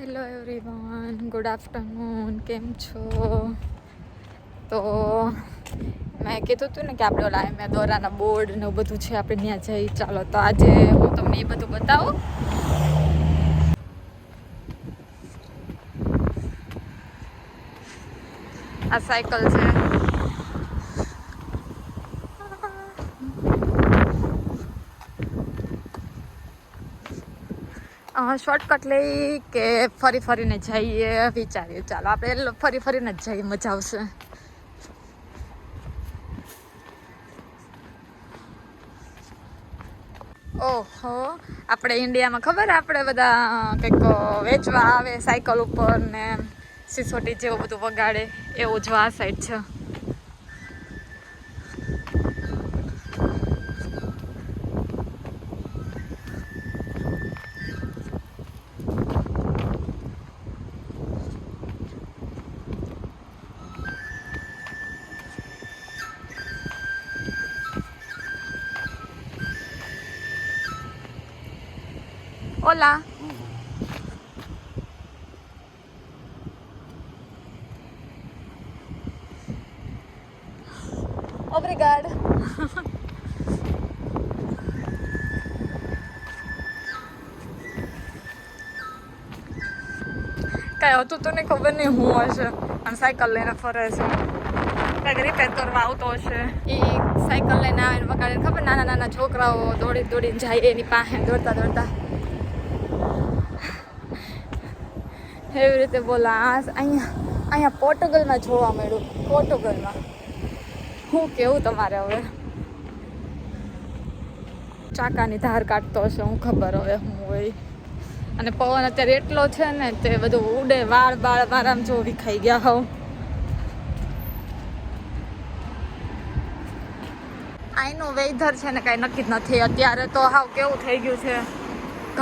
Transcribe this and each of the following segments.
Hello everyone, good afternoon. કેમ છો? તો મેં કીધું હતું ને કે આપણે ઓલા મેં દોરાના બોર્ડ ને બધું છે, આપણે ત્યાં જઈ. ચાલો તો આજે હું તમને એ બધું બતાવું. આ સાયકલ છે. શોર્ટકટ લઈ કે ફરી ફરીને જઈએ વિચારીએ. ચાલો આપણે ફરી ફરીને જ જઈએ, મજા આવશે. ઓહો, આપણે ઇન્ડિયામાં ખબર આપણે બધા કંઈક વેચવા આવે સાયકલ ઉપર ને સિસોટી જેવું બધું વગાડે, એવું જો આ સાઈડ છે. Hola. Obrigada. કાંઈ હતું તો ને ખબર નહીં હું હશે, અને સાયકલ લઈને ફરે છે, કંઈક રિપેર કરવા આવતો હશે. એ સાયકલ લઈને આવે ને વગાડે, ખબર નાના નાના છોકરાઓ દોડી દોડીને જાય એની પાસે દોડતા દોડતા, એવી રીતે બોલા. અહીંયા પોર્ટુગલમાં જોવા મળ્યું. પોર્ટુગલમાં હું કેવું તમારે હવે, ચાકાની ધાર કાઢતો હશે, હું ખબર હવે હું હોય. અને પવન અત્યારે એટલો છે ને, તે બધું ઉડે, વાળ બાળ મારામ જો વિખાઈ ગયા હોવ. અહીંનું વેધર છે ને કાંઈ નક્કી જ નથી. અત્યારે તો હાવ કેવું થઈ ગયું છે,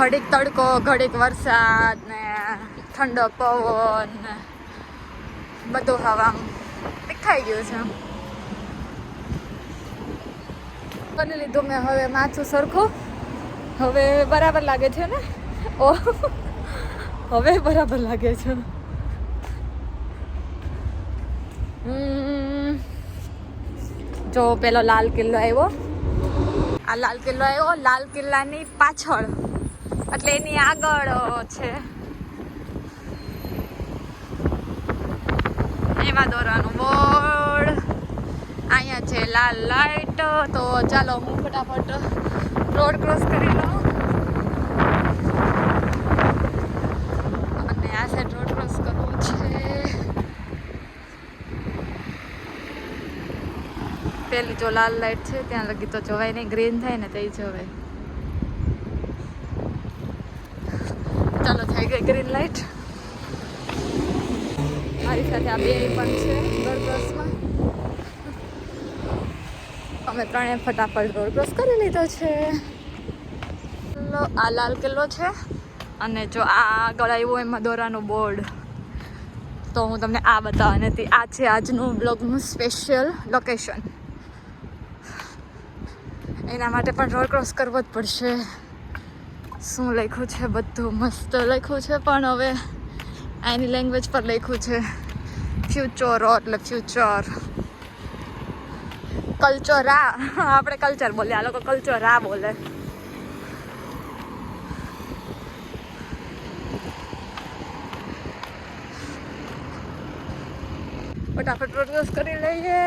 ઘડીક તડકો, ઘડીક વરસાદ ને ઠંડો પવન ને બધું હવા વિખાઈ ગયું છે. કરી લીધું મેં હવે માથું સરખું. હવે બરાબર લાગે છે ને? ઓ, હવે બરાબર લાગે છે. જો પેલો લાલ કિલ્લો આવ્યો. આ લાલ કિલ્લો આવ્યો. લાલ કિલ્લાની પાછળ એટલે એની આગળ છે, એમાં દોરવાનું બોર્ડ. અહીંયા છે લાલ લાઈટ. તો ચાલો હું ફટાફટ રોડ ક્રોસ કરી લઉં અને આ સાઈડ રોડ ક્રોસ કરવું છે. પેલી જો લાલ લાઈટ છે ત્યાં લગી તો જોવાય નહીં, ગ્રીન થાય ને તે જોવાય. ચાલો થઈ ગઈ ગ્રીન લાઈટ. મારી સાથે આ બે પણ છે રોડ ક્રોસમાં. અમે ત્રણે ફટાફટ રોડ ક્રોસ કરી લીધો છે. આ લાલ કિલ્લો છે અને જો આ આગળ આવ્યું એમાં દોરાનું બોર્ડ. તો હું તમને આ બતાવવાની હતી. આ છે આજનું બ્લોગનું સ્પેશિયલ લોકેશન. એના માટે પણ રોડ ક્રોસ કરવો જ પડશે. શું લખ્યું છે, બધું મસ્ત લખ્યું છે, પણ હવે એની લેંગ્વેજ પર લખ્યું છે ફ્યુચર, એટલે ફ્યુચર. કલ્ચરા, આપણે કલ્ચર બોલે, આ લોકો કલ્ચરા બોલે. ફટાફટ રોડ ક્રોસ કરી લઈએ.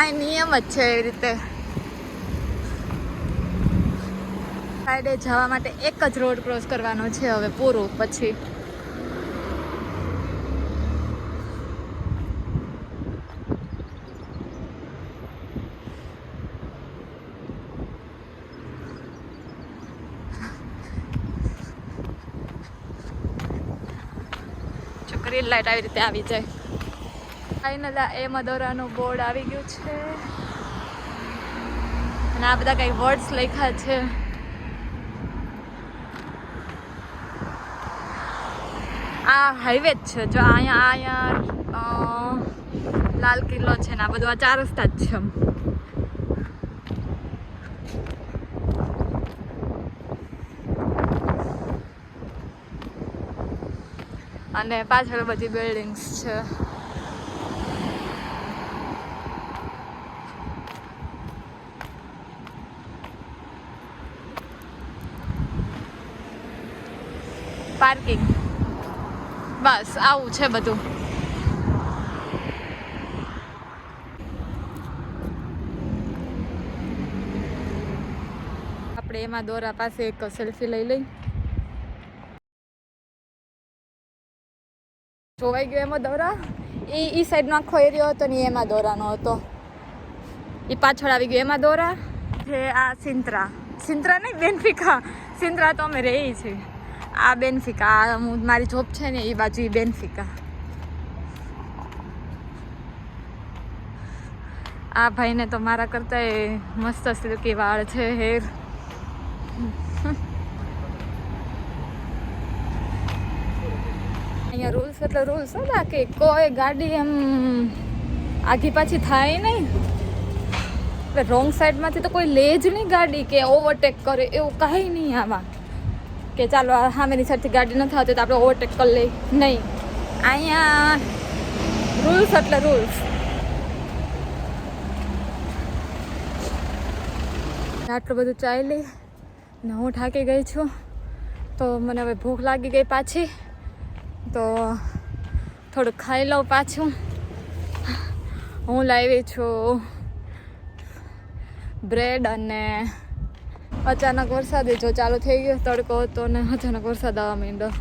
આ નિયમ જ છે એવી રીતે. સાઈડે જવા માટે એક જ રોડ ક્રોસ કરવાનો છે હવે, પૂરું. પછી ગ્રીન લાઈટ આવી રીતે આવી જાય. ફાઇનલ એમાં દોરાનું બોર્ડ આવી ગયું છે અને આ બધા કઈ વર્ડ્સ લખ્યા છે. આ હાઈવે જ છે. જો અહીંયા લાલ કિલ્લો છે ને આ બધું આ ચાર રસ્તા જ છે. અને પાછળ બધી બિલ્ડિંગ્સ છે. પાર્કિંગ, બસ આવું છે બધું. આપણે એમાં દોરા પાસે એક સેલ્ફી લઈ લઈ. જોવાઈ ગયો એમાં દોરા. એ સાઈડનો આખો એરિયો હતો ને એમાં દોરાનો હતો. એ પાછળ આવી ગયો એમાં દોરા છે. આ સિન્દ્રા નહીં, બેનફિકા. સિન્દ્રા તો અમે રહી છીએ. આ બેનફિકા, હું મારી જોબ છે ને એ બાજુ એ બેનફિકા. આ ભાઈને તો મારા કરતા મસ્ત સિલ્કી વાળ છે, હેર. અહીંયા રૂલ્સ એટલે રૂલ્સ હતા કે કોઈ ગાડી એમ આઘી પાછી થાય નહીં. એટલે રોંગ સાઈડમાંથી તો કોઈ લે જ નહીં ગાડી કે ઓવરટેક કરે, એવું કાંઈ નહીં આમાં. કે ચાલો આ સામેની સાઈડથી ગાડી નથી આવતી તો આપણે ઓવરટેક કરી લઈ, નહીં. અહીંયા રૂલ્સ એટલે રૂલ્સ. આટલું બધું ચાલી ને હું થાકી ગઈ છું, તો મને હવે ભૂખ લાગી ગઈ પાછી. તો થોડુંક ખાઈ લઉં પાછું. હું લાવી છું બ્રેડ અને અચાનક વરસાદ જો ચાલુ થઈ ગયો. તડકો હતો ને અચાનક વરસાદ આવવા માંડ્યો.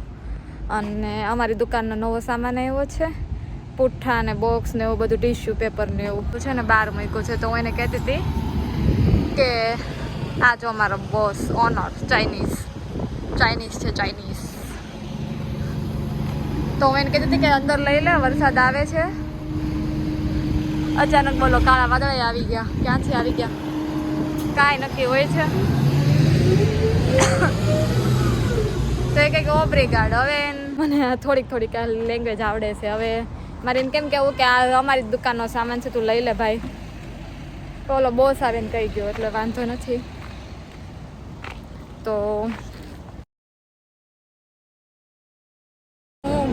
અને અમારી દુકાનનો નવો સામાન આવ્યો છે, પુઠ્ઠા ને બોક્સ ને એવું બધું, ટીશ્યુ પેપર ને એવું છે ને બહાર મૂક્યું છે. તો હું એને કહેતી હતી કે આ જો અમારો બોસ ઓનર ચાઇનીઝ છે, ચાઇનીઝ. તો હું એને કહેતી હતી કે અંદર લઈ લે, વરસાદ આવે છે. અચાનક બોલો કાળા વાદળા આવી ગયા. ક્યાંથી આવી ગયા કાંઈ નક્કી હોય છે. તો એ કંઈક ઓપરી ગાર્ડ. હવે મને થોડીક લેંગ્વેજ આવડે છે. હવે મારે એને કેમ કહેવું કે આ અમારી દુકાનનો સામાન છે, તું લઈ લે ભાઈ. તો ઓલો બોસ આવીને કહી ગયો એટલે વાંધો નથી. તો હું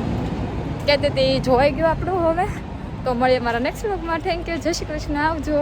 કહેતી હતી જોઈ ગયો આપણું. હવે તો મળીએ મારા નેક્સ્ટ વ્લોગમાં. Thank you. જય શ્રી કૃષ્ણ. આવજો.